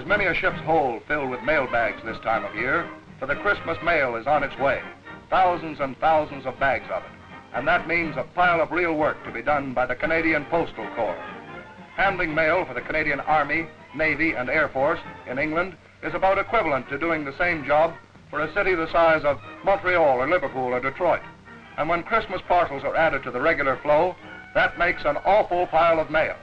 many a ship's hold filled with mail bags this time of year, for the Christmas mail is on its way. Thousands and thousands of bags of it. And that means a pile of real work to be done by the Canadian Postal Corps. Handling mail for the Canadian Army, Navy, and Air Force in England is about equivalent to doing the same job for a city the size of Montreal or Liverpool or Detroit. And when Christmas parcels are added to the regular flow, that makes an awful pile of mail.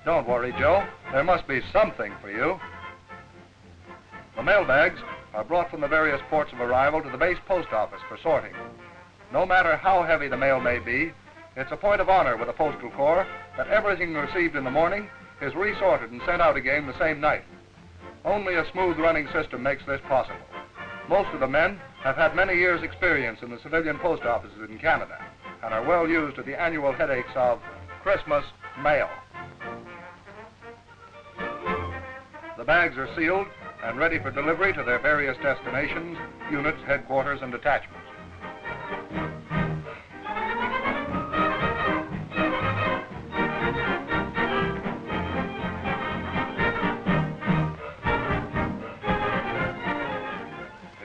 Don't worry, Joe. There must be something for you. The mail bags are brought from the various ports of arrival to the base post office for sorting. No matter how heavy the mail may be, it's a point of honor with the Postal Corps that everything received in the morning is resorted and sent out again the same night. Only a smooth running system makes this possible. Most of the men have had many years' experience in the civilian post offices in Canada and are well used to the annual headaches of Christmas mail. The bags are sealed and ready for delivery to their various destinations, units, headquarters, and detachments.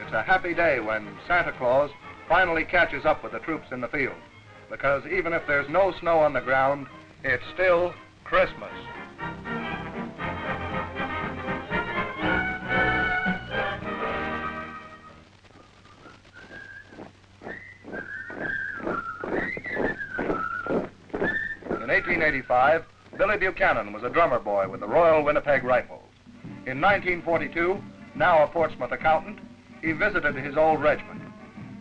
It's a happy day when Santa Claus finally catches up with the troops in the field, because even if there's no snow on the ground, it's still Christmas. In 1885, Billy Buchanan was a drummer boy with the Royal Winnipeg Rifles. In 1942, now a Portsmouth accountant, he visited his old regiment.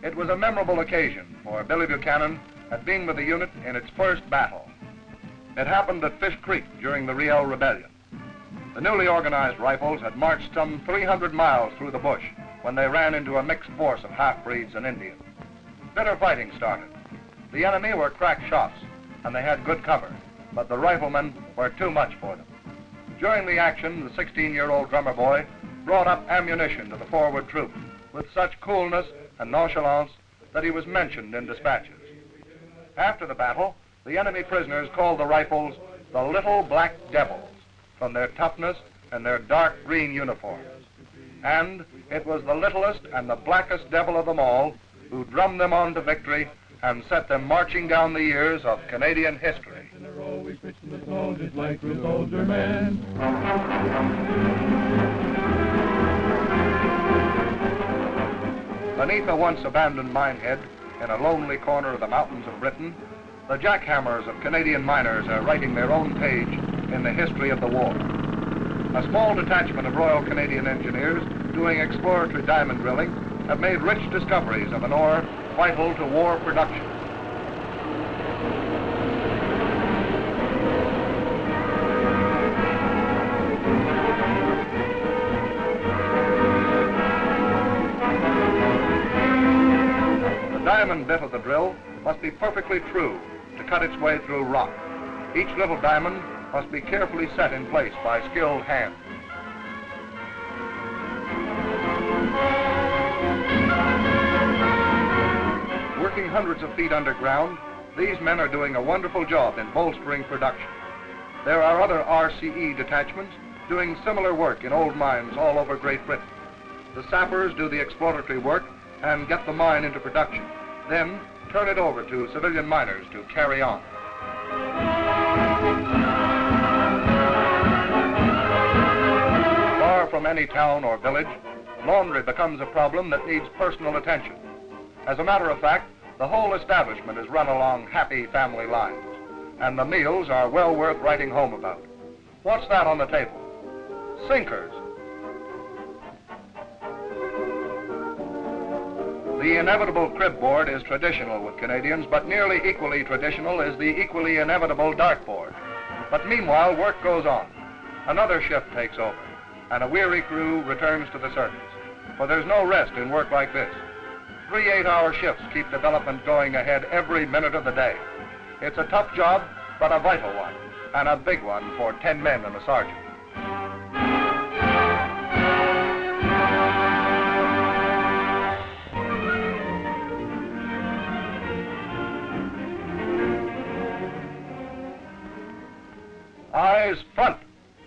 It was a memorable occasion for Billy Buchanan at being with the unit in its first battle. It happened at Fish Creek during the Riel Rebellion. The newly organized Rifles had marched some 300 miles through the bush when they ran into a mixed force of half-breeds and Indians. Bitter fighting started. The enemy were crack shots, and they had good cover, but the riflemen were too much for them. During the action, the 16-year-old drummer boy brought up ammunition to the forward troop with such coolness and nonchalance that he was mentioned in dispatches. After the battle, the enemy prisoners called the Rifles the Little Black Devils from their toughness and their dark green uniforms. And it was the littlest and the blackest devil of them all who drummed them on to victory and set them marching down the years of Canadian history. And they're always pitching the snow just like the soldier man. Beneath a once abandoned minehead in a lonely corner of the mountains of Britain, the jackhammers of Canadian miners are writing their own page in the history of the war. A small detachment of Royal Canadian Engineers doing exploratory diamond drilling have made rich discoveries of an ore vital to war production. The diamond bit of the drill must be perfectly true to cut its way through rock. Each little diamond must be carefully set in place by skilled hands. Working hundreds of feet underground, these men are doing a wonderful job in bolstering production. There are other RCE detachments doing similar work in old mines all over Great Britain. The sappers do the exploratory work and get the mine into production, then turn it over to civilian miners to carry on. Far from any town or village, laundry becomes a problem that needs personal attention. As a matter of fact, the whole establishment is run along happy family lines, and the meals are well worth writing home about. What's that on the table? Sinkers. The inevitable cribboard is traditional with Canadians, but nearly equally traditional is the equally inevitable dartboard. But meanwhile, work goes on. Another shift takes over, and a weary crew returns to the circus. For there's no rest in work like this. 3 8-hour shifts keep development going ahead every minute of the day. It's a tough job, but a vital one, and a big one for 10 men and a sergeant. Eyes front,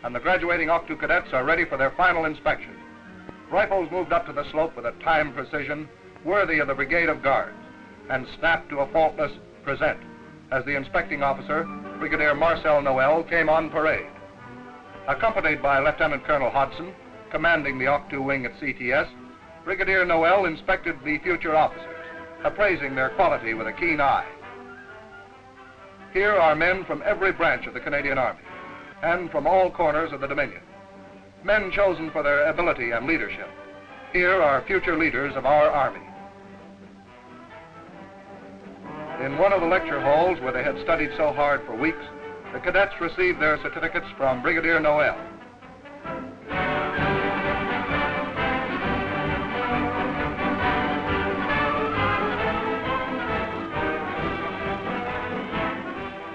and the graduating Octo cadets are ready for their final inspection. Rifles moved up to the slope with a time precision worthy of the Brigade of Guards, and snapped to a faultless present as the inspecting officer, Brigadier Marcel Noel, came on parade. Accompanied by Lieutenant Colonel Hodson, commanding the Octo wing at CTS, Brigadier Noel inspected the future officers, appraising their quality with a keen eye. Here are men from every branch of the Canadian Army, and from all corners of the Dominion. Men chosen for their ability and leadership. Here are future leaders of our Army. In one of the lecture halls where they had studied so hard for weeks, the cadets received their certificates from Brigadier Noel.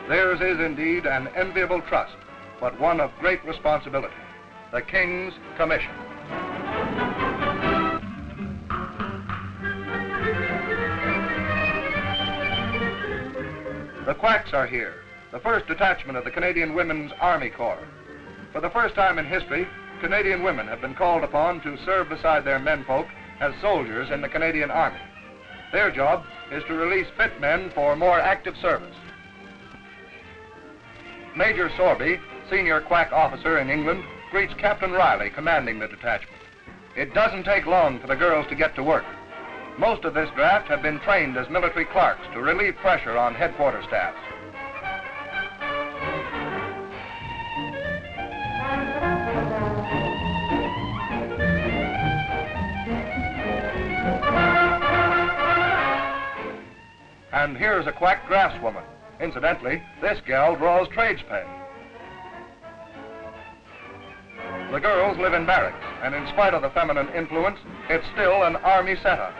Theirs is indeed an enviable trust, but one of great responsibility, the King's Commission. The Quacks are here, the first detachment of the Canadian Women's Army Corps. For the first time in history, Canadian women have been called upon to serve beside their menfolk as soldiers in the Canadian Army. Their job is to release fit men for more active service. Major Sorby, senior Quack officer in England, greets Captain Riley, commanding the detachment. It doesn't take long for the girls to get to work. Most of this draft have been trained as military clerks to relieve pressure on headquarters staffs. And here's a Quack draftswoman. Incidentally, this gal draws trades pay. The girls live in barracks, and in spite of the feminine influence, it's still an Army setup.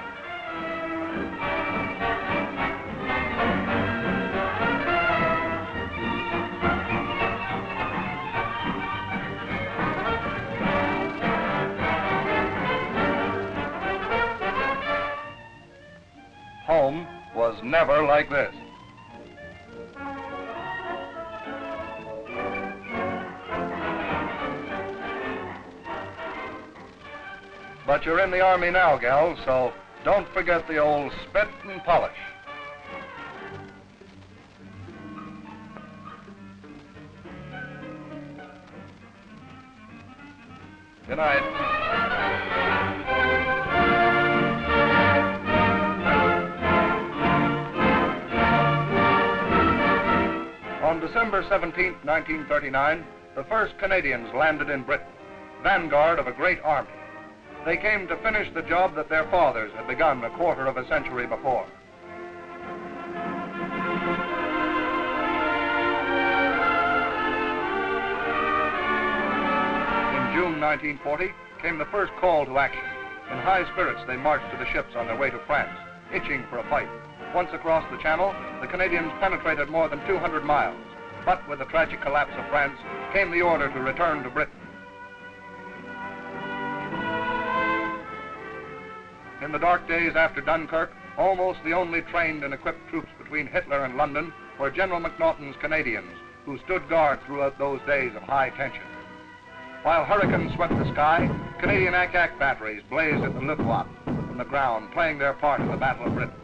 Home was never like this. But you're in the Army now, gals, so don't forget the old spit and polish. Good night. On December 17, 1939, the first Canadians landed in Britain, vanguard of a great army. They came to finish the job that their fathers had begun a quarter of a century before. In June 1940 came the first call to action. In high spirits, they marched to the ships on their way to France, itching for a fight. Once across the Channel, the Canadians penetrated more than 200 miles. But with the tragic collapse of France came the order to return to Britain. In the dark days after Dunkirk, almost the only trained and equipped troops between Hitler and London were General MacNaughton's Canadians, who stood guard throughout those days of high tension. While hurricanes swept the sky, Canadian ack-ack batteries blazed at the Luftwaffe from the ground, playing their part in the Battle of Britain.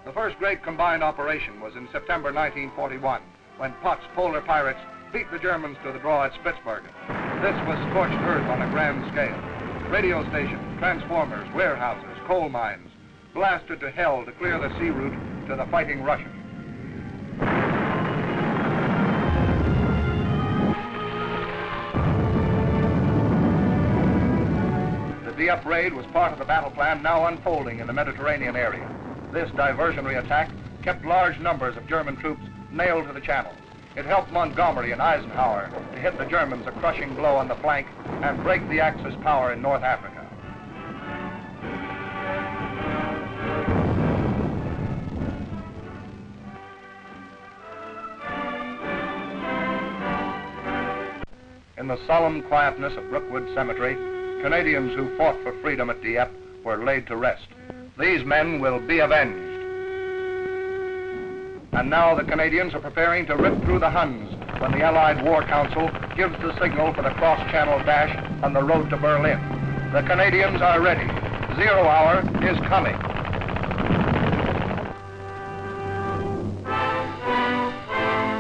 The first great combined operation was in September 1941, when Pott's polar pirates beat the Germans to the draw at Spitsbergen. This was scorched earth on a grand scale. Radio stations, transformers, warehouses, coal mines, blasted to hell to clear the sea route to the fighting Russians. The Dieppe raid was part of the battle plan now unfolding in the Mediterranean area. This diversionary attack kept large numbers of German troops nailed to the Channel. It helped Montgomery and Eisenhower to hit the Germans a crushing blow on the flank and break the Axis power in North Africa. In the solemn quietness of Brookwood Cemetery, Canadians who fought for freedom at Dieppe were laid to rest. These men will be avenged. And now the Canadians are preparing to rip through the Huns when the Allied War Council gives the signal for the cross-channel dash on the road to Berlin. The Canadians are ready. 0 hour is coming.